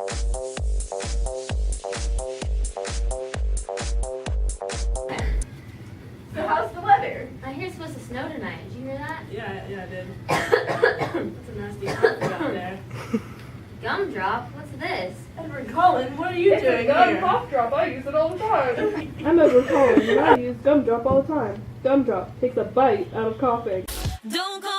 So how's the weather? I hear it's supposed to snow tonight. Did you hear that? Yeah, I did. That's a nasty outfit out there. Gumdrop? What's this? Edward Cullen, what are you doing here? Cough drop. I use it all the time. I'm Edward Cullen, and I use Gumdrop all the time. Gumdrop takes a bite out of coughing. Don't go